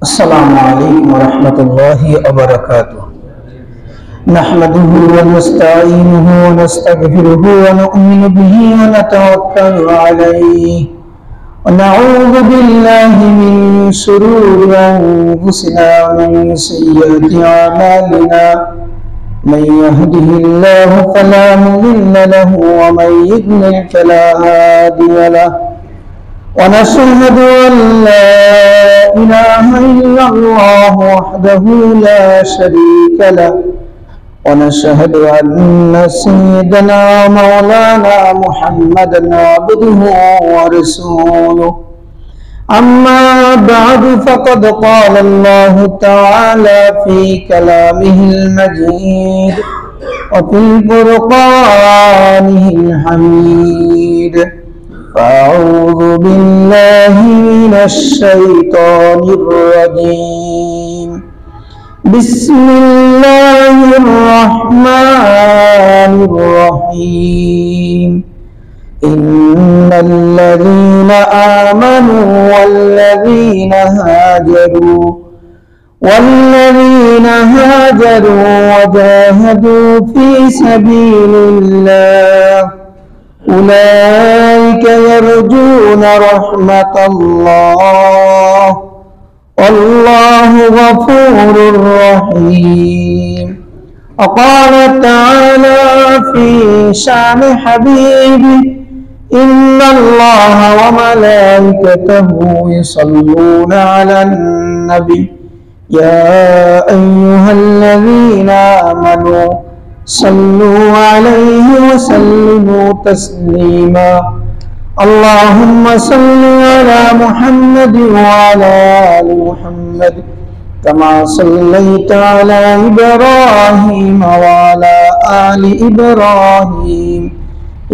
السلام عليكم ورحمة الله وبركاته. نحمده ونستعينه ونستغفره ونؤمن به ونتوكل عليه ونعوذ بالله من شرور أنفسنا ومن سيئات أعمالنا. من يهده الله فلا مضل له ومن يضلل فلا هادي له. ونشهد أن لا إله إلا الله وحده لا شريك له. ونشهد أن سيدنا مولانا محمدا عبده ورسوله. أما بعد فقد قال الله تعالى في كلامه المجيد وفي الفرقانه الحميد. أعوذ بالله من الشيطان الرجيم. بسم الله الرحمن الرحيم. إن الذين آمنوا والذين هاجروا وجاهدوا في سبيل الله أولئك يرجون رحمة الله والله غفور رحيم. وقال تعالى في شأن حبيبه إن الله وملائكته يصلون على النبي يا أيها الذين آمنوا صلوا عليه وسلموا تسليما. اللهم صل على محمد وعلى آل محمد كما صليت على إبراهيم وعلى آل إبراهيم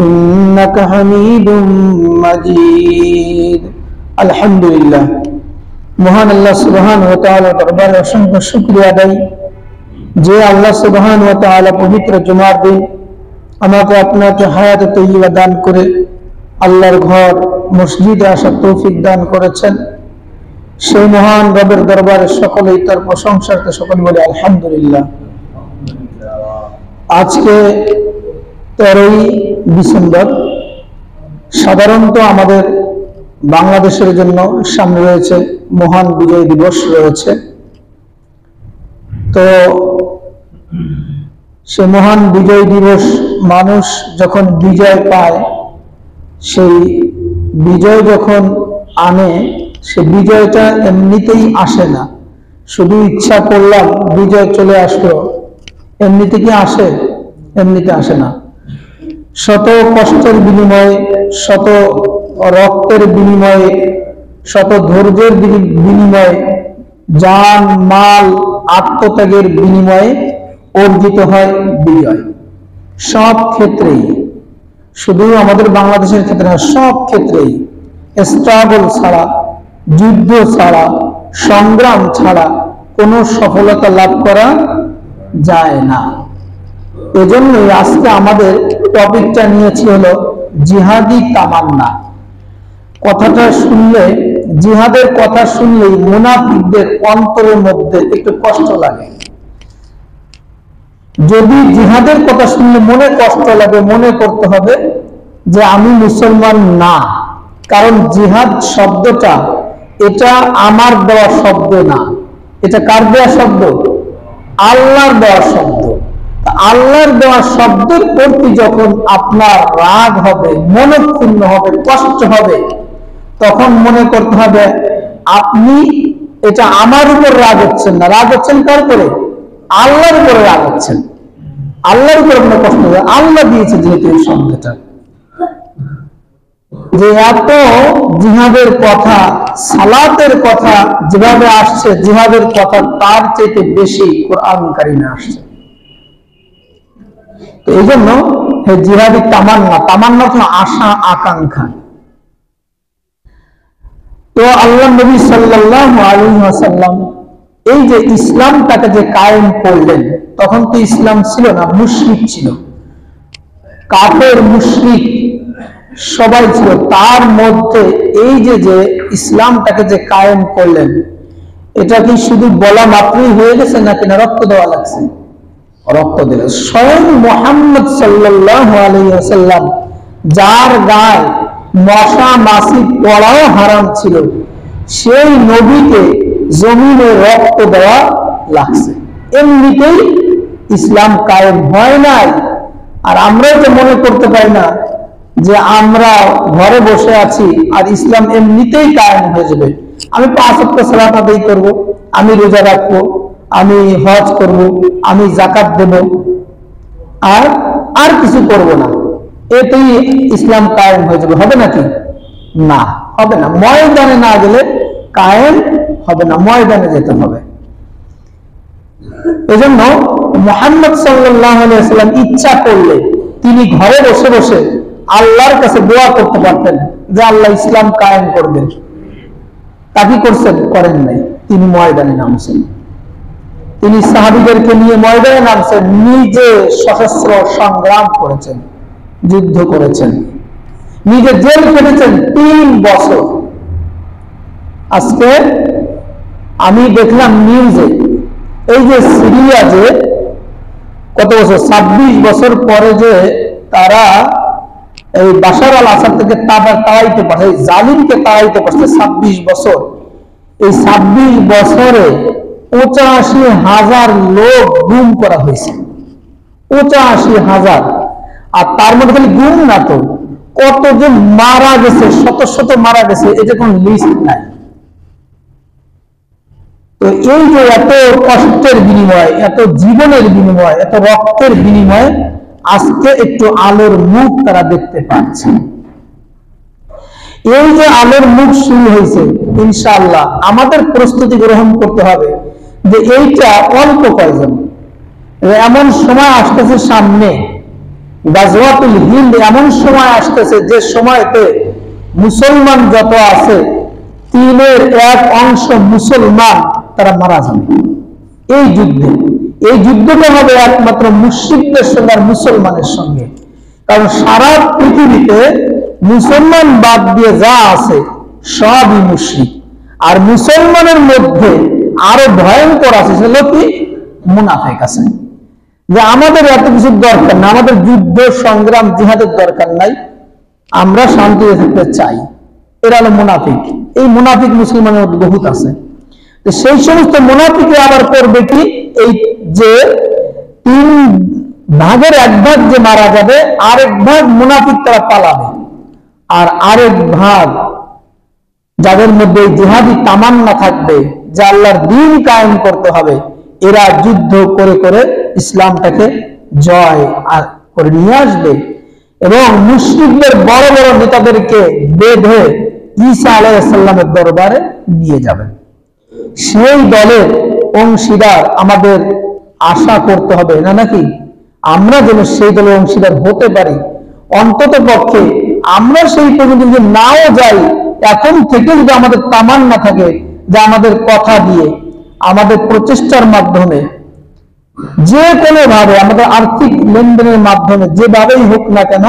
إنك حميد مجيد. الحمد لله. মহান আল্লাহ সুবহানাহু ওয়া তাআলা দরবারে অসংখ্য শুকরিয়া আদায় যে আল্লাহ সুবহানাহু ওয়া তাআলা পবিত্র জুমার দিন আমাকে আপনাকে হায়াত তৈয়বা দান করে আল্লাহর ঘর মসজিদে আসার তৌফিক দান করেছেন। সেই মহান রবের দরবারে সকলেই তার প্রশংসাতে সকল বলে আলহামদুলিল্লাহ। আজকে 13ই ডিসেম্বর। সাধারণত আমাদের বাংলাদেশের জন্য সামনে রয়েছে মহান বিজয় দিবস রয়েছে। তো সে মহান বিজয় দিবস মানুষ যখন বিজয় পায়, সেই বিজয় যখন আনে, সে বিজয়টা এমনিতেই আসে না। শুধু ইচ্ছা করলাম বিজয় চলে আসলো, এমনিতে কি আসে? এমনিতে আসে না। শত কষ্টের বিনিময়ে, শত রক্তের বিনিময়ে, শত ধৈর্যের বিনিময়ে, জান মাল আত্মত্যাগের বিনিময়ে অর্জিত হয় বিজয়। সব ক্ষেত্রেই, শুধু আমাদের বাংলাদেশের ক্ষেত্রে না, সব ক্ষেত্রেই স্ট্রাগল ছাড়া, যুদ্ধ ছাড়া, সংগ্রাম ছাড়া কোনো সফলতা লাভ করা যায় না। এজন্যই আজকে আমাদের টপিকটা নিয়েছি হলো জিহাদি তামান্না। কথাটা শুনলে, জিহাদের কথা শুনলেই মুনাফিকদের অন্তরের মধ্যে একটু কষ্ট লাগে। যদি জিহাদের কথা শুনলে মনে কষ্ট লাগে, মনে করতে হবে যে আমি মুসলমান না। কারণ জিহাদ শব্দটা এটা আমার দেওয়া শব্দ না। এটা কার দেওয়া শব্দ? আল্লাহর দেওয়া শব্দ। আল্লাহর দেওয়া শব্দের প্রতি যখন আপনার রাগ হবে, মনক্ষুণ্ণ হবে, কষ্ট হবে, তখন মনে করতে হবে আপনি এটা আমার উপর রাগ হচ্ছেন না। রাগ হচ্ছেন কার উপরে? আল্লাহর উপরে রাগ হচ্ছেন। আল্লাহর উপরে আপনার কষ্ট হবে। আল্লাহ দিয়েছে যেহেতু এই শব্দটা। যে এত জিহাদের কথা, সালাতের কথা যেভাবে আসছে, জিহাদের কথা তার চাইতে বেশি কোরআন কারিমে আসছে। তো এই জন্য জিহাদি তামান্না, তামান্না তো আশা আকাঙ্ক্ষা। তো আল্লাহ নবী সাল্লাল্লাহু আলাইহি ওয়াসাল্লাম এই যে ইসলামটাকে যে কায়েম করলেন, তখন তো ইসলাম ছিল না, মুশরিক ছিল, কাফের মুশরিক সবাই ছিল। তার মধ্যে এই যে ইসলামটাকে যে কায়েম করলেন, এটা কি শুধু বলা মাত্রই হয়ে গেছে নাকি না রক্ত দেওয়া লাগছে? রক্ত দিলে। স্বয়ং মুহাম্মদ সাল্লাল্লাহু আলাইহি ওয়াসাল্লাম, যার গায়ে মশা মাছি পড়াও হারাম ছিল, সেই নবীকে জমিনে রক্ত দেওয়া লাগছে। এমনিতেই ইসলাম কায়েম হয় নাই। আর আমরাও তো মনে করতে পারি না যে আমরা ঘরে বসে আছি আর ইসলাম এমনিতেই কায়েম হয়ে যাবে। আমি 5 ওয়াক্ত সালাত আদায় করব, আমি রোজা রাখবো, আমি হজ করব, আমি যাকাত দেব, আর কিছু করব না, এতেই ইসলাম কায়েম হয়ে যাবে। হবে নাকি? না, হবে না। ময়দানে না গেলে কায়েম হবে না, ময়দানে যেতে হবে। এজন্য মুহাম্মদ সাল্লাল্লাহু আলাইহি ওয়াসাল্লাম ইচ্ছা করলে তিনি ঘরে বসে বসে আল্লাহর কাছে দোয়া করতে পারতেন যে আল্লাহ ইসলাম কায়েম করবেন। তা কি করছেন? করেন নাই। তিনি ময়দানে নামছেন, তিনি সাহাবীদেরকে নিয়ে ময়দানে নামছেন, নিজে সশস্ত্র সংগ্রাম করেছেন, যুদ্ধ করেছেন, নিজে জেল খেটেছেন 3 বছর। আজকে আমি দেখলাম নিউজে, এই যে সিরিয়া যে কত বছর, 26 বছর পরে যে তারা এই বাশার আল আসাদ থেকে তাড়াইতে পারছে, জালিমকে তাড়াইতে পারছে 26 বছর। এই 26 বছরে 85,000 লোক গুম করা হয়েছে। 85,000। আর তার মধ্যে খালি গুম না, তো কত যে মারা গেছে, শত শত মারা গেছে, এটা কোন লিস্ট নাই। তো এই যে এত কষ্টের বিনিময়, এত জীবনের বিনিময়, এত রক্তের বিনিময় আজকে একটু আলোর মুখ তারা দেখতে পাচ্ছে। এই যে আলোর মুখ শুরু হয়েছে, ইনশাআল্লাহ আমাদের প্রস্তুতি গ্রহণ করতে হবে যে এইটা অল্প কয়েকজন, এমন সময় আসতেছে সামনে, গাজওয়াতুল হিন্দ এমন সময় আসতেছে যে সময়তে মুসলমান যত আছে 3/1 অংশ মুসলমান তারা মারা যাবে এই যুদ্ধে। এই যুদ্ধটা হবে একমাত্র মুশরিকদের সঙ্গে আর মুসলমানের সঙ্গে। কারণ সারা পৃথিবীতে মুসলমান বাদ দিয়ে যা আছে সবই মুশরিক। আর মুসলমানের মধ্যে আরো ভয়ঙ্কর আছে, সেগুলো কি? মুনাফিক আছে। যে আমাদের এত কিছু দরকার না, আমাদের যুদ্ধ সংগ্রাম জিহাদের দরকার নাই, আমরা শান্তিতে থাকতে চাই, এরা হলো মুনাফিক। এই মুনাফিক মুসলমানের মধ্যে বহুত আছে। সেই সমস্ত মুনাফিকে আবার করবে কি, এই যে 3 ভাগের 1 ভাগ যে মারা যাবে, আরেক ভাগ মুনাফিক তারা পালাবে, আর আরেক ভাগ যাদের মধ্যে জিহাদি তামান্না থাকবে যে আল্লাহর দ্বীন কায়েম করতে হবে, এরা যুদ্ধ করে করে ইসলামটাকে জয় করে নিয়ে আসবে এবং মুশরিকদের বড় বড় নেতাদেরকে বেঁধে ঈসা আলাইহিস সালামের দরবারে নিয়ে যাবে। সেই দলের অংশীদার আমাদের আশা করতে হবে না নাকি? আমরা যেন সেই দলের অংশীদার হতে পারি। অন্তত পক্ষে আমরা সেই পর্যন্ত যদি নাও যাই, এখন থেকে যদি আমাদের তামান্না থাকে যে আমাদের কথা দিয়ে, আমাদের প্রচেষ্টার মাধ্যমে, যে কোনো ভাবে, আমাদের আর্থিক লেনদেনের মাধ্যমে, যেভাবেই হোক না কেন,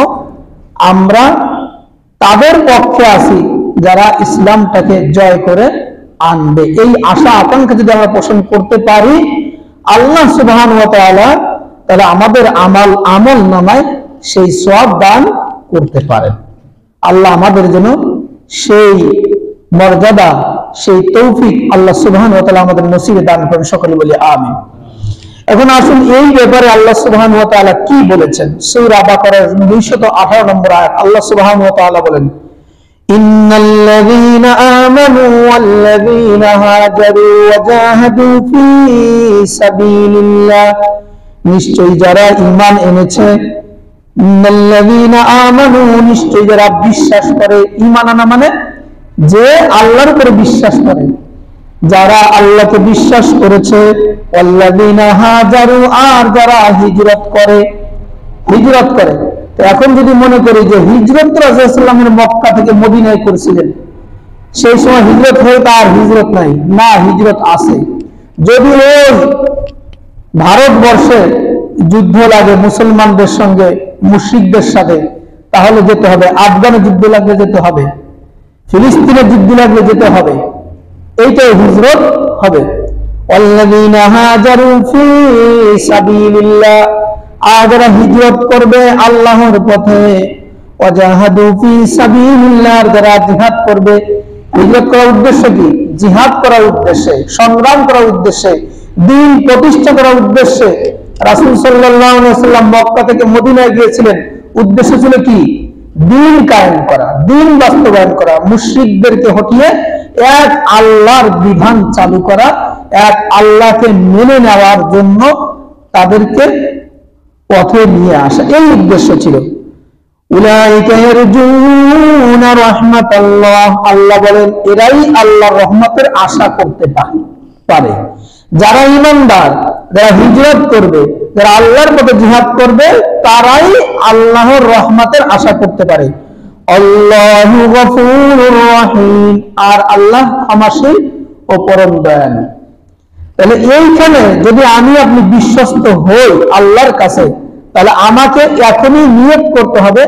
আমরা তাদের পক্ষে আছি যারা ইসলামটাকে জয় করে আনবে। এই আশা আকাঙ্ক্ষা যদি আমরা পোষণ করতে পারি, আল্লাহ সুবহানাহু ওয়া তাআলা তাহলে আমাদের আমল নামায় সেই সওয়াব দান করতে পারেন। আল্লাহ আমাদের জন্য সেই মর্যাদা, সেই তৌফিক আল্লাহ সুবহানাহু ওয়া তাআলা আমাদের নসিবে দান করেন। সকলে বলি আমিন। এখন আসুন এই ব্যাপারে আল্লাহ সুবহানাহু ওয়া তাআলা কি বলেছেন। সূরা বাকারার 218 নম্বর আয়াত, আল্লাহ সুবহানাহু ওয়া তাআলা বলেন, ইন্নাল্লাযীনা আমানু ওয়াল্লাযীনা হাজারু ওয়া জাহাদু ফী সাবিলিল্লাহ, নিশ্চয়ই যারা ঈমান এনেছে, ইন্নাল্লাযীনা আমানু, নিশ্চয়ই যারা বিশ্বাস করে। ঈমান আনা মানে যে আল্লাহর উপরে বিশ্বাস করে, যারা আল্লাহকে বিশ্বাস করেছে। ওয়াল্লাযীনা হাজারু, আর যারা হিজরত করে। তো এখন যদি মনে করি যে হিজরত রাসূলুল্লাহ সাল্লাল্লাহু আলাইহি ওয়াসাল্লামের মক্কা থেকে মদিনায় করেছিলেন, সেই সময় হিজরত হয়ে তার হিজরত নাই, না, হিজরত আছে। যদি ওই ভারতবর্ষে যুদ্ধ লাগে মুসলমানদের সঙ্গে মুশরিকদের সাথে, তাহলে যেতে হবে। আফগানে যুদ্ধ লাগলে যেতে হবে, ফিলিস্তিনে যুদ্ধ লাগলে যেতে হবে। এইটাই হিজরত হবে। ওয়াল্লাযীনা হাজারু ফী সাবিলিল্লাহ, আর যারা হিজরত করবে আল্লাহর পথে, ওয়াজাহাদু ফী সাবিলিল্লাহ, যারা জিহাদ করবে। হিজরত করার উদ্দেশ্য কি? জিহাদ করার উদ্দেশ্যে, সংগ্রাম করার উদ্দেশ্যে, দ্বীন প্রতিষ্ঠা করার উদ্দেশ্যে। রাসূল সাল্লাল্লাহু আলাইহি ওয়াসাল্লাম মক্কা থেকে মদিনায় গিয়েছিলেন, উদ্দেশ্য ছিল কি? দ্বীন কায়েম করা, দ্বীন বাস্তবায়ন করা, মুশরিকদেরকে হটিয়ে এক আল্লাহর বিধান চালু করা, এক আল্লাহকে মেনে নেওয়ার জন্য তাদেরকে পথে নিয়ে আসা, এই উদ্দেশ্য ছিল। উলাইকা ইয়ারজুনা রাহমাতাল্লাহ, আল্লাহ বলেন এরাই আল্লাহর রহমতের আশা করতে পারে। যারা ঈমানদার, যারা হিজরত করবে, যারা আল্লাহর পথে জিহাদ করবে, তারাই আল্লাহর রহমতের আশা করতে পারে। আল্লাহু গফুরুর রহিম, আর আল্লাহ ক্ষমাশীল ও পরম দয়ালু। তাহলে এইখানে যদি আমি আপনি বিশ্বস্ত হই আল্লাহর কাছে, তাহলে আমাকে এখনই নিয়ত করতে হবে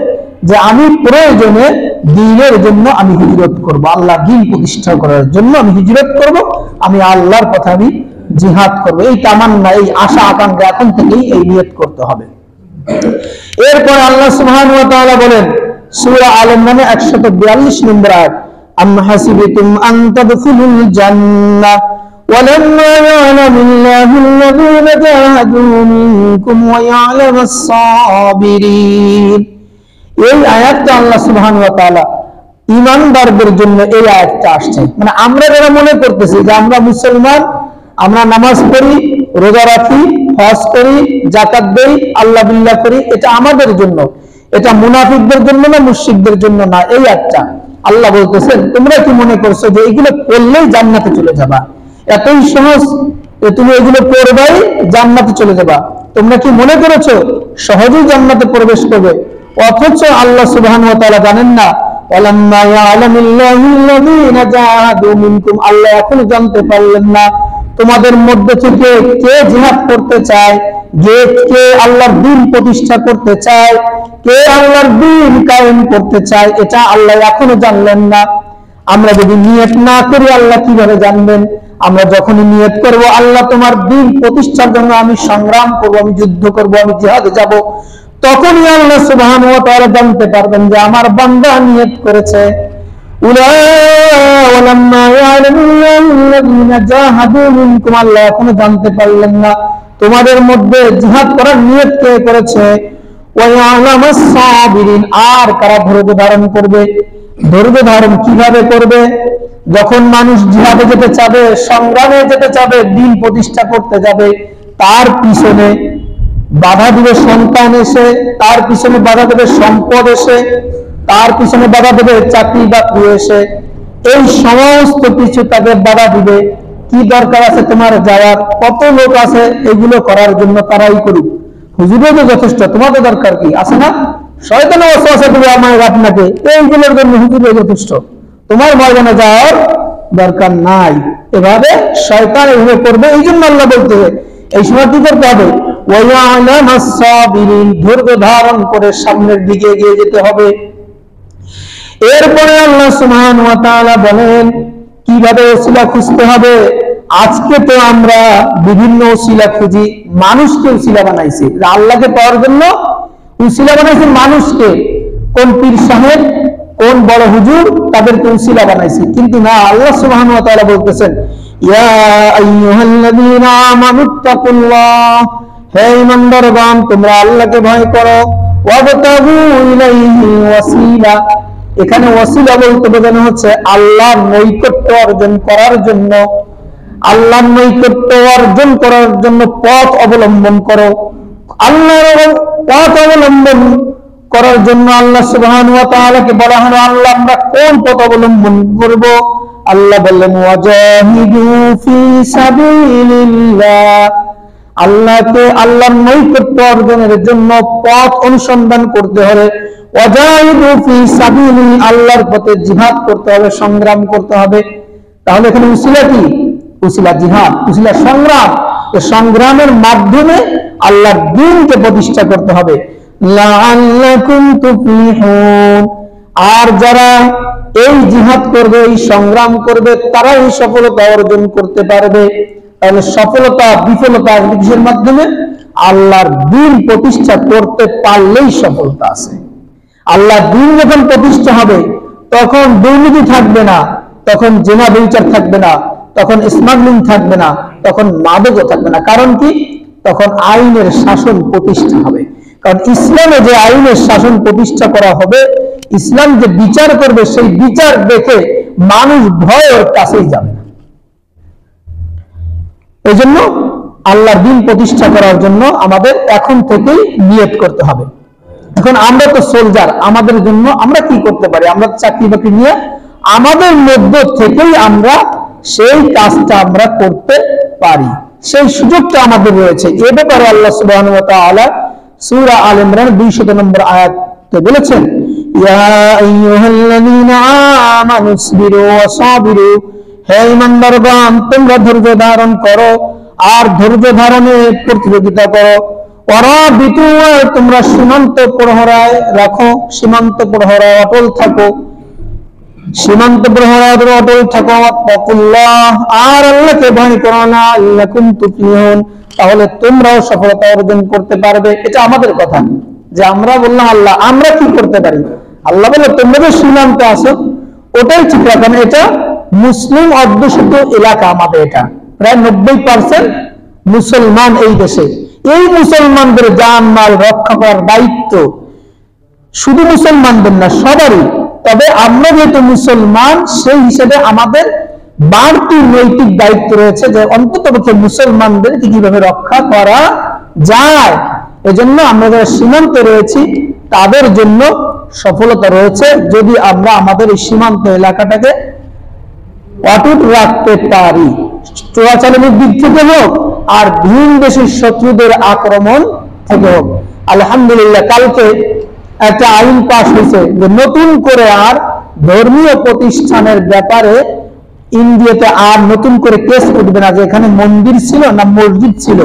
যে আমি প্রয়োজনে দ্বীনের জন্য আমি হিজরত করব, আল্লাহ দ্বীন প্রতিষ্ঠা করার জন্য আমি হিজরত করব, আমি আল্লাহর পথে আমি জিহাদ করব। এই তামান্না, এই আশা আকাঙ্ক্ষা এখন থেকেই এই নিয়ত করতে হবে। এরপর আল্লাহ সুবহানাহু ওয়া তাআলা বলেন সূরা আল ইমরানে 142 নম্বর আয়াত, আম হাসিবতুম আন তাদখুলুল জান্নাহ ওয়ালাম্মা ইয়ালামিল্লাহুল্লাযীনা জাহাদু মিনকুম ওয়া ইয়ালামাস সাবিরিন। এই আয়াতটা আল্লাহ সুবহানাহু ওয়া তাআলা ঈমানদারদের জন্য এই আয়াতটা আসছে। মানে আমরা যারা মনে করতেছি যে আমরা মুসলমান, আমরা নামাজ পড়ি, রোজা রাখি, হজ করি, যাকাত দেই, আল্লাহ বিল্লাহ করি, এটা আমাদের জন্য, এটা মুনাফিকদের জন্য না, মুশরিকদের জন্য না। এই আয়াতটা আল্লাহ বলতেছেন তোমরা কি মনে করছো যে এগুলো করলেই জান্নাতে চলে যাবা? এতই সহজ যে তুমি এগুলো করবাই জান্নাতে চলে যাবা? তোমরা কি মনে করেছো সহজেই জান্নাতে প্রবেশ করবে? অথচ আল্লাহ সুবহানাহু ওয়া তাআলা জানেন না, ওয়ালাম্মা ইয়ালামিল্লাহুল্লাযীনা জাহাদু মিনকুম, আল্লাহ এখনো জানতে পারলেন না তোমাদের মধ্যে থেকে কে জিহাদ করতে চায়, কে আল্লাহর দ্বীন প্রতিষ্ঠা করতে চায়, কে আল্লাহর দ্বীন কায়েম করতে চায়, এটা আল্লাহ এখনো জানলেন না। আমরা যদি নিয়ত না করি আল্লাহ কিভাবে জানবেন? আমরা যখনই নিয়ত করব আল্লাহ তোমার দ্বীন প্রতিষ্ঠার জন্য আমি সংগ্রাম করব, আমি যুদ্ধ করব, আমি জিহাদে যাব, তখনই আল্লাহ সুবহানাহু ওয়া তাআলা জানতে পারবেন যে আমার বান্দা নিয়ত করেছে। ওয়ালাম্মা ইয়ালামিল্লাহুল্লাযীনা জাহাদু মিনকুম, আল্লাহ এখনো জানতে পারলেন না তোমাদের মধ্যে জিহাদ করার নিয়ত কে করেছে। ওয়া ইয়ালামাস সাবিরিন, আর কারা ধৈর্য ধারণ করবে। ধৈর্য ধারণ কিভাবে করবে? যখন মানুষ জিহাদে যেতে চাবে, সংগ্রামে যেতে চাবে, দ্বীন প্রতিষ্ঠা করতে যাবে, তার পিছনে বাধা দিবে সন্তান এসে, তার পিছনে বাধা দেবে সম্পদ এসে, তার পিছনে বাধা দেবে চাকরি বাকরি এসে, এই সমস্ত কিছু তাকে বাধা দিবে। কি দরকার আছে তোমার যাওয়ার? কত লোক আছে এগুলো করার জন্য, তারাই করুক, হুজুরও তো যথেষ্ট, তোমাদের দরকার কি আছে? না শয়তান ওয়াসওয়াসা দিবে আমায় আপনাকে, এইগুলোর জন্য হুজুরও যথেষ্ট, তোমার ময়দানে যাওয়ার দরকার নাই। এভাবে শয়তান এভাবে করবে। এই জন্য আল্লাহ বলতে এই সময় কি করতে হবে? ওয়ালামাস সাবিরিন, ধৈর্য ধারণ করে সামনের দিকে এগিয়ে যেতে হবে। এরপরে আল্লাহ সুবহানাহু ওয়া তাআলা বলেন কিভাবে ওসিলা খুঁজতে হবে। আজকে তো আমরা বিভিন্ন ওসিলা খুঁজি, মানুষকে ওসিলা বানাইছি, আল্লাহকে পাওয়ার জন্য ওসিলা বানাইছি মানুষকে, কোন পীর সাহেব, কোন বড় হুজুর, তাদেরকে ওসিলা বানাইছি। কিন্তু না, আল্লাহ সুবহানাহু ওয়া তাআলা বলতেছেন ইয়া আইয়ুহাল্লাযীনা আমানুত্তাকুল্লাহ, হে ঈমানদারগণ তোমরা আল্লাহকে ভয় করো, ওয়াবতাগু ইলাইহি ওয়াসিলা। এখানে ওয়াসিলা বলতে বোঝানো হচ্ছে আল্লাহর নৈকট্য অর্জন করার জন্য, আল্লাহর নৈকট্য অর্জন করার জন্য পথ অবলম্বন করো। আল্লাহর পথ অবলম্বন করার জন্য আল্লাহ সুবহানাহু ওয়া তাআলাকে বলা হলো আল্লাহ আমরা কোন পথ অবলম্বন করব? আল্লাহ বললেন ওয়াজাহিদু ফি সাবিলিল্লাহ, আল্লাহকে আল্লাহর নৈকট্য অর্জনের জন্য পথ অনুসন্ধান করতে হবে। ওয়াজাহিদু ফি সাবিলিহি, আল্লাহর পথে জিহাদ করতে হবে, সংগ্রাম করতে হবে। তাহলে এখানে উসিলা কি? উসিলা জিহাদ, উসিলা সংগ্রাম। এই সংগ্রামের মাধ্যমে আল্লাহর দ্বীনকে প্রতিষ্ঠা করতে হবে। লাআল্লাকুম তুফলিহুন, আর যারা এই জিহাদ করবে, এই সংগ্রাম করবে, তারাই সফলতা অর্জন করতে পারবে। তাহলে সফলতা বিফলতা কিসের মাধ্যমে? আল্লাহর দ্বীন প্রতিষ্ঠা করতে পারলেই সফলতা আছে। আল্লাহর দ্বীন যখন প্রতিষ্ঠা হবে তখন দুর্নীতি থাকবে না, তখন জেনা ব্যভিচার থাকবে না, তখন স্মাগলিং থাকবে না, তখন মাদকও থাকবে না। কারণ কি? তখন আইনের শাসন প্রতিষ্ঠা হবে। কারণ ইসলামে যে আইনের শাসন প্রতিষ্ঠা করা হবে, ইসলাম যে বিচার করবে, সেই বিচার দেখে মানুষ ভয়ের কাছেই যাবে না। এই জন্য আল্লাহর দ্বীন প্রতিষ্ঠা করার জন্য আমাদের এখন থেকেই নিয়ত করতে হবে। এখন আমরা তো সোলজার, আমাদের জন্য আমরা কি করতে পারি? আমরা চাকরি বাকরি নিয়ে আমাদের মধ্য থেকেই আমরা সেই কাজটা আমরা করতে পারি, সেই সুযোগটা আমাদের রয়েছে। এ ব্যাপারে আল্লাহ সুবহানাহু ওয়া তাআলা সূরা আল ইমরান 200 নম্বর আয়াতে বলেছেন, ইয়া আইয়ুহাল্লাযীনা আমানু ইসবিরু ওয়া সাবিরু, হে ঈমানদারগণ তোমরা ধৈর্য ধারণ করো আর ধৈর্য ধারণে প্রতিযোগিতা করো। ওয়ারাবিতু, তোমরা সীমান্ত প্রহরায় রাখো, সীমান্ত প্রহরায় অটল থাকো, সীমান্ত প্রহরায় অটল থাকো। ওয়াত্তাকুল্লাহ, আর আল্লাহকে ভয় করো না, লাকুম তুফলিহুন, তাহলে তোমরাও সফলতা অর্জন করতে পারবে। এটা আমাদের কথা, যে আমরা বললাম আল্লাহ আমরা কি করতে পারি? আল্লাহ বলে তোমরা যে সীমান্তে আসো ওটাই ঠিক রাখেন। এটা মুসলিম অধ্যুষিত এলাকা, আমাদের এটা প্রায় 90% মুসলমান এই দেশে। এই মুসলমানদের জান মাল রক্ষা করার দায়িত্ব শুধু মুসলমানদের না, সবারই। তবে আমরা যেহেতু মুসলমান, সেই হিসেবে আমাদের বাড়তি নৈতিক দায়িত্ব রয়েছে যে অন্ততপক্ষে মুসলমানদেরকে কিভাবে রক্ষা করা যায়। এজন্য আমরা যারা সীমান্তে রয়েছি তাদের জন্য সফলতা রয়েছে, যদি আমরা আমাদের এই সীমান্ত এলাকাটাকে অটুট রাখতে পারি, চোরাচালানির দিক থেকে হোক আর ভিন দেশের শত্রুদের আক্রমণ থেকে হোক। আলহামদুলিল্লাহ, কালকে একটা আইন পাস হয়েছে যে নতুন করে আর ধর্মীয় প্রতিষ্ঠানের ব্যাপারে ইন্ডিয়াতে আর নতুন করে কেস উঠবে না, যে এখানে মন্দির ছিল না মসজিদ ছিল।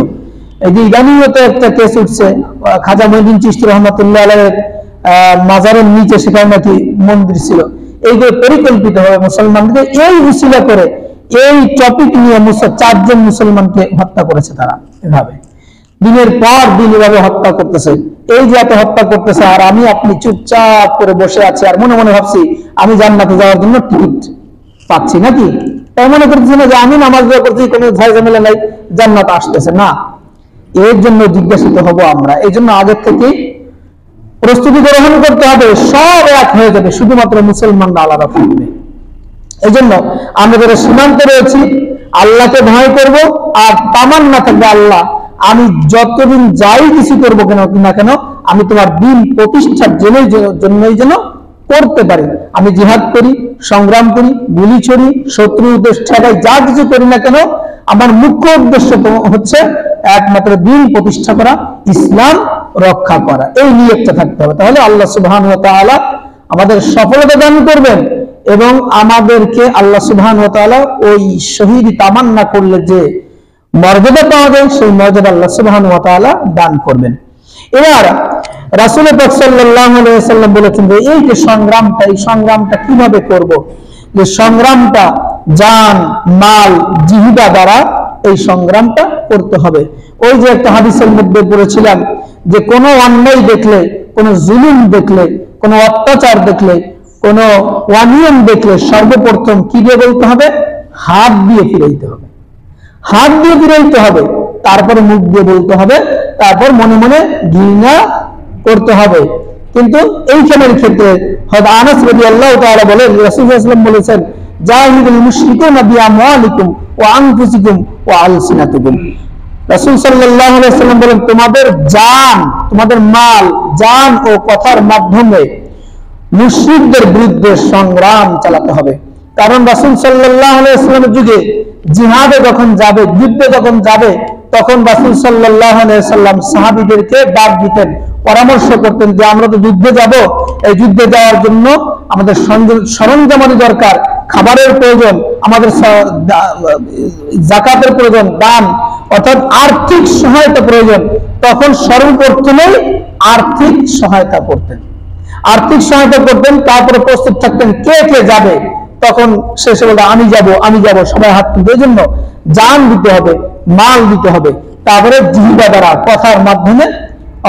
এই যে ইরানিতে একটা কেস উঠছে, খাজা মঈনুদ্দিন চিশতি রহমাতুল্লাহ আলাইহির মাজারের নিচে সেখানে নাকি মন্দির ছিল। এইগুলো পরিকল্পিত হবে মুসলমানদের এই উসিলা করে এই টপিক নিয়ে 4 জন মুসলমানকে হত্যা করেছে তারা। এভাবে দিনের পর দিন এভাবে হত্যা করতেছে। এই যে এত হত্যা করতেছে, আর আমি আপনি চুপচাপ করে বসে আছি আর মনে মনে ভাবছি আমি জান্নাতে যাওয়ার জন্য টিকিট পাচ্ছি নাকি। তাই মনে করতেছি না যে আমি নামাজ দোয়া করছি, কোনো ঝয় ঝামেলা নাই, জান্নাত আসতেছে না। এর জন্য জিজ্ঞাসিত হব আমরা। এই জন্য আগের থেকেই প্রস্তুতি গ্রহণ করতে হবে, সব এক হয়ে যাবে, শুধুমাত্র মুসলমানরা আলাদা থাকবে। এই জন্য আমরা যারা সীমান্তে রয়েছি আল্লাহকে ভয় করব, আর তামান্না থাকবে আল্লাহ আমি যতদিন যাই কিছু করবো না কেন আমি তোমার দ্বীন প্রতিষ্ঠার জন্যই যেন করতে পারি। আমি জিহাদ করি, সংগ্রাম করি, গুলি ছড়ি, শত্রু উদ্দেশ্য ঠেকাই, যা কিছু করি না কেন আমার মুখ্য উদ্দেশ্য হচ্ছে একমাত্র দ্বীন প্রতিষ্ঠা করা, ইসলাম রক্ষা করা। এই নিয়তটা থাকতে হবে। তাহলে আল্লাহ সুবহানাহু ওয়া তাআলা আমাদের সফলতা দান করবেন এবং আমাদেরকে আল্লাহ সুবহানাহু ওয়া তাআলা ওই শহীদ তামান্না করলে যে মর্যাদা পাওয়া যায় সেই মর্যাদা আল্লাহ সুবহানাহু ওয়া তাআলা দান করবেন। এবার রাসূল পাক সাল্লাল্লাহু আলাইহি ওয়াসাল্লাম বলেছেন যে এই যে সংগ্রামটা, এই সংগ্রামটা কিভাবে করব? যে সংগ্রামটা জান মাল জিহিদা দ্বারা এই সংগ্রামটা করতে হবে। ওই যে একটা হাদিসের মধ্যে পড়েছিলাম যে কোনো অন্যায় দেখলে, কোনো জুলুম দেখলে, কোনো অত্যাচার দেখলে, কোনো অনিয়ম দেখলে সর্বপ্রথম কি দিয়ে বলতে হবে? হাত দিয়ে ফিরাইতে হবে। হাত দিয়ে ফিরাইতে হবে, তারপরে মুখ দিয়ে বলতে হবে, তারপর মনে মনে ঘৃণা করতে হবে। কিন্তু এইখানের ক্ষেত্রে হযরত আনাস রাদিয়াল্লাহু তাআলা বলেন, রাসূল সাল্লাল্লাহু আলাইহি ওয়াসাল্লাম বলেছেন জাহিদুল মুশরিকুনা বিআমওয়ালিকুম ওয়া আনফুসিকুম ওয়া আলসিনাতিকুম। রাসূল সাল্লাল্লাহু আলাইহি ওয়াসাল্লাম বলেন তোমাদের জান, তোমাদের মাল, জান ও কথার মাধ্যমে মুশরিকদের বিরুদ্ধে সংগ্রাম চালাতে হবে। কারণ রাসূল সাল্লাল্লাহু আলাইহি ওয়াসাল্লামের যুগে জিহাদে যখন যাবে, যুদ্ধে যখন যাবে, তখন রাসূল সাল্লাল্লাহু আলাইহি ওয়াসাল্লাম সাহাবীদেরকে ডাক দিতেন, পরামর্শ করতেন যে আমরা তো যুদ্ধে যাব, এই যুদ্ধে যাওয়ার জন্য আমাদের সরঞ্জামাদি দরকার, খাবারের প্রয়োজন, আমাদের যাকাতের প্রয়োজন, দান অর্থাৎ আর্থিক সহায়তা প্রয়োজন। তখন সর্বপ্রথমেই আর্থিক সহায়তা করতেন। আর্থিক সহায়তা করতেন, তারপরে প্রস্তুত থাকতেন কে কে যাবে, তখন শেষে বলতে আমি যাব, সবাই হাত তুলবে। এই জন্য জান দিতে হবে, মাল দিতে হবে, তারপরে জিহিবা দ্বারা কথার মাধ্যমে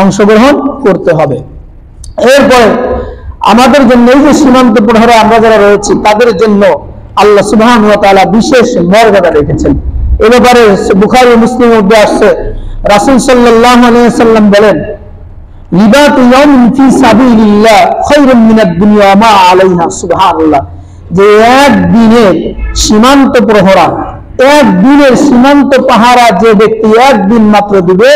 অংশগ্রহণ করতে হবে। এরপরে আমাদের জন্য এই যে সীমান্ত প্রহরা আমরা যারা রয়েছি তাদের জন্য আল্লাহ সুবহানাহু ওয়া তাআলা বিশেষ মর্যাদা রেখেছেন। এ ব্যাপারে বুখারী ও মুসলিমের মধ্যে আসছে, রাসূল সাল্লাল্লাহু আলাইহি ওয়াসাল্লাম বলেন, লিবাতু ইয়াউমিন ফি সাবিলিল্লাহ খায়রুম মিনাদ দুনিয়া মা আলাইহা। সুবহানাল্লাহ। যে একদিনের সীমান্ত প্রহরা, একদিনের সীমান্ত পাহারা যে ব্যক্তি একদিন মাত্র দিবে,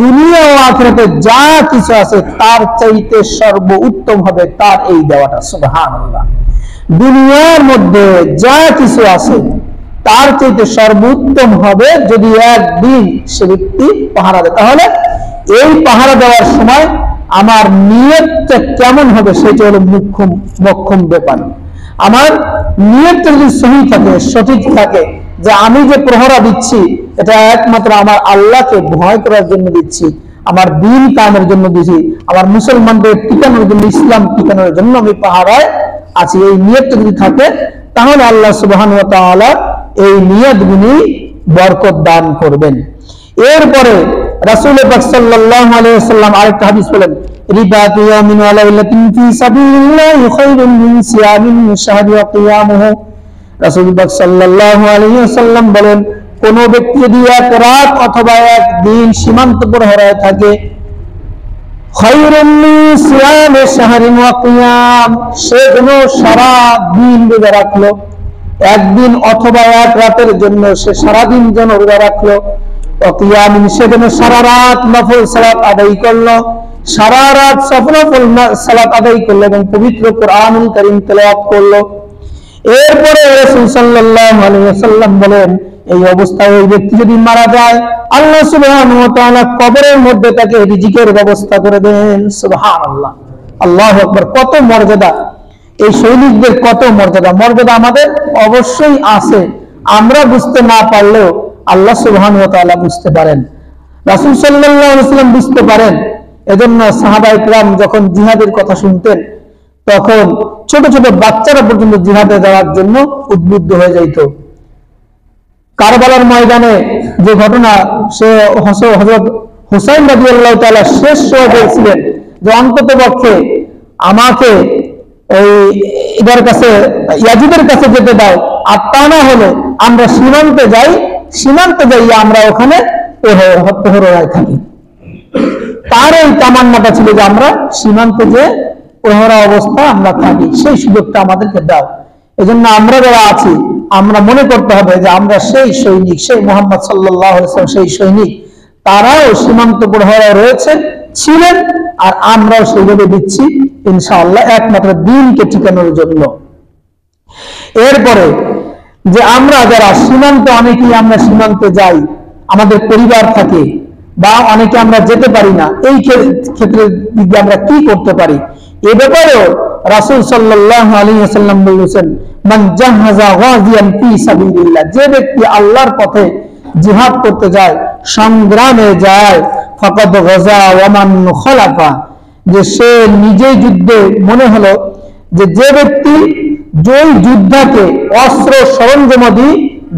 দুনিয়া ও আখিরাতে যা কিছু আছে তার চাইতে সর্বোত্তম হবে তার এই দেওয়াটা। সুবহানাল্লাহ। দুনিয়ার মধ্যে যা কিছু আছে তার চাইতে সর্বোত্তম হবে যদি একদিন সে ব্যক্তি পাহারা দেয়। তাহলে এই পাহারা দেওয়ার সময় আমার নিয়তটা কেমন হবে সেটা হলো মোক্ষম ব্যাপার। আমার নিয়তটা যদি সহি থাকে, সঠিক থাকে, যে আমি যে প্রহরা দিচ্ছি এটা একমাত্র আমার আল্লাহকে ভয় করার জন্য দিচ্ছি, আমার দ্বীন কায়েমের জন্য দিচ্ছি, আমার মুসলমানদের টিকানোর জন্য, ইসলাম টিকানোর জন্য আমি পাহারায় আছি, এই নিয়তটা যদি থাকে তাহলে আল্লাহ সুবহানাহু ওয়া তাআলা এই নিয়তগুলি বরকত দান করবেন। এরপরে রাসূল পাক সাল্লাল্লাহু আলাইহি ওয়াসাল্লাম আরেকটা হাদিস বলেন, রিবাতু ইয়ামিন ওয়া লাইলাতিন ফি সাবিলিল্লাহি খায়রুম মিন সিয়ামিন শাহরি ওয়া কিয়ামুহু। রাসূল পাক সাল্লাল্লাহু আলাইহি ওয়াসাল্লাম বলেন, কোন ব্যক্তি যদি এক রাত অথবা এক দিন সীমান্ত প্রহরায় থাকে, খায়রুম মিন সিয়ামি শাহরি ওয়া কিয়াম, সে যেন সারা দিন রোজা রাখলো, একদিন অথবা এক রাতের জন্য সে সারা দিন যেন রোজা রাখলো, ওয়া কিয়ামিন সে যেন সারা রাত নফল সালাত আদায় করলো, সারা রাত নফল সালাত আদায় করলো এবং পবিত্র কোরআনুল কারীম তেলাওয়াত করলো। এরপরে রাসূল সাল্লাল্লাহু আলাইহি ওয়াসাল্লাম বলেন, এই অবস্থায় ওই ব্যক্তি যদি মারা যায়, আল্লাহ সুবহানাহু ওয়া তাআলা কবরের মধ্যে তাকে রিজিকের ব্যবস্থা করে দেন। সুবহানাল্লাহ, আল্লাহু আকবার। কত মর্যাদা এই সৈনিকদের, কত মর্যাদা। মর্যাদা আমাদের অবশ্যই আছে, আমরা বুঝতে না পারলেও আল্লাহ সুবহানাহু ওয়া তাআলা বুঝতে পারেন, রাসূল সাল্লাল্লাহু আলাইহি ওয়াসাল্লাম বুঝতে পারেন। এজন্য সাহাবায়ে কেরাম যখন জিহাদের কথা শুনতেন তখন ছোট ছোট বাচ্চারা পর্যন্ত জিহাদে যাওয়ার জন্য উদ্বুদ্ধ হয়ে যাইত। কারবালার ময়দানে যে ঘটনা, সে হযরত হুসাইন রাদিয়াল্লাহু তাআলা শেষ সময় বলছিলেন যে অন্তত পক্ষে আমাকে ওই এদের কাছে, ইয়াজিদের কাছে যেতে দাও, আর তা না হলে আমরা সীমান্তে যাইয়া আমরা ওখানে প্রহরায় থাকি। তার এই তামান্নাটা ছিল যে আমরা সীমান্তে যে প্রহরা অবস্থা আমরা থাকি, সেই সুযোগটা আমাদেরকে দাও। এজন্য আমরা যারা আছি আমরা মনে করতে হবে যে আমরা সেই সৈনিক, সেই মুহাম্মদ সাল্লাল্লাহু আলাইহি ওয়াসাল্লাম সেই সৈনিক, তারাও সীমান্ত প্রহরায় রয়েছেন, ছিলেন, আর আমরাও সেইভাবে দিচ্ছি ইনশাআল্লাহ একমাত্র দ্বীনকে ঠিকানোর জন্য। এরপরে যে আমরা যারা সীমান্তে, অনেকেই আমরা সীমান্তে যাই, আমাদের পরিবার থাকে, বা অনেকে আমরা যেতে পারি না, এই ক্ষেত্রে আমরা কি করতে পারি এ ব্যাপারেও রাসূল সাল্লাল্লাহু আলাইহি ওয়াসাল্লাম বলেছেন, মান জাহাজা গাজিয়ান ফি সাবিলিল্লাহ, যে ব্যক্তি আল্লাহর পথে জিহাদ করতে যায়, সংগ্রামে যায়, ফাকাদ গাজা ওয়া মান খালাফা, যে সে নিজেই যুদ্ধে, মনে হলো যে ব্যক্তি যেই যোদ্ধাকে অস্ত্র সরঞ্জামাদি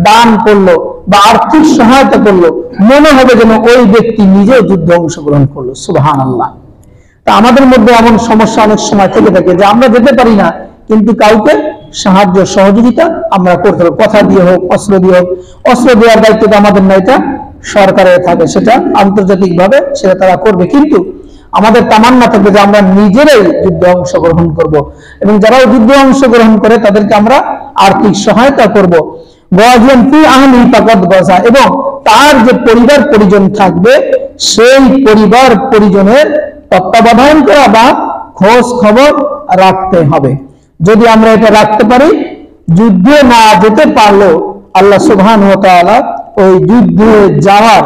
দান করলো বা আর্থিক সহায়তা করলো, মনে হবে যেন ওই ব্যক্তি নিজেও যুদ্ধে অংশগ্রহণ করলো। সুবহানাল্লাহ। তা আমাদের মধ্যে এমন সমস্যা অনেক সময় থেকে থাকে যে আমরা যেতে পারি না, কিন্তু কাউকে সাহায্য সহযোগিতা আমরা করতে হবে, কথা দিয়ে হোক, অস্ত্র দিয়ে হোক। অস্ত্র দেওয়ার দায়িত্বটা আমাদের না, এটা সরকারের থাকে, সেটা আন্তর্জাতিক ভাবে সেটা তারা করবে, কিন্তু আমাদের তামান্না থাকবে যে আমরা নিজেরাই যুদ্ধে অংশগ্রহণ করব, এবং যারা যুদ্ধে অংশগ্রহণ করে তাদেরকে আমরা আর্থিক সহায়তা করব। এবং তার যে পরিবার পরিজন থাকবে, সেই পরিবার পরিজনের তত্ত্বাবধান করা বা খোঁজ খবর রাখতে হবে। যদি আমরা এটা রাখতে পারি, যুদ্ধে না যেতে পারলেও আল্লাহ সুবহানাহু ওয়া তাআলা ওই যুদ্ধে যাওয়ার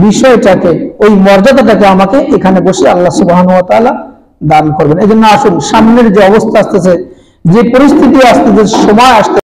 বিষয়টাকে, ওই মর্যাদাটাকে আমাকে এখানে বসে আল্লাহ সুবহানাহু ওয়া তাআলা দান করবেন। এই জন্য আসুন, সামনের যে অবস্থা আসতেছে, যে পরিস্থিতি আসতেছে, সময় আসতে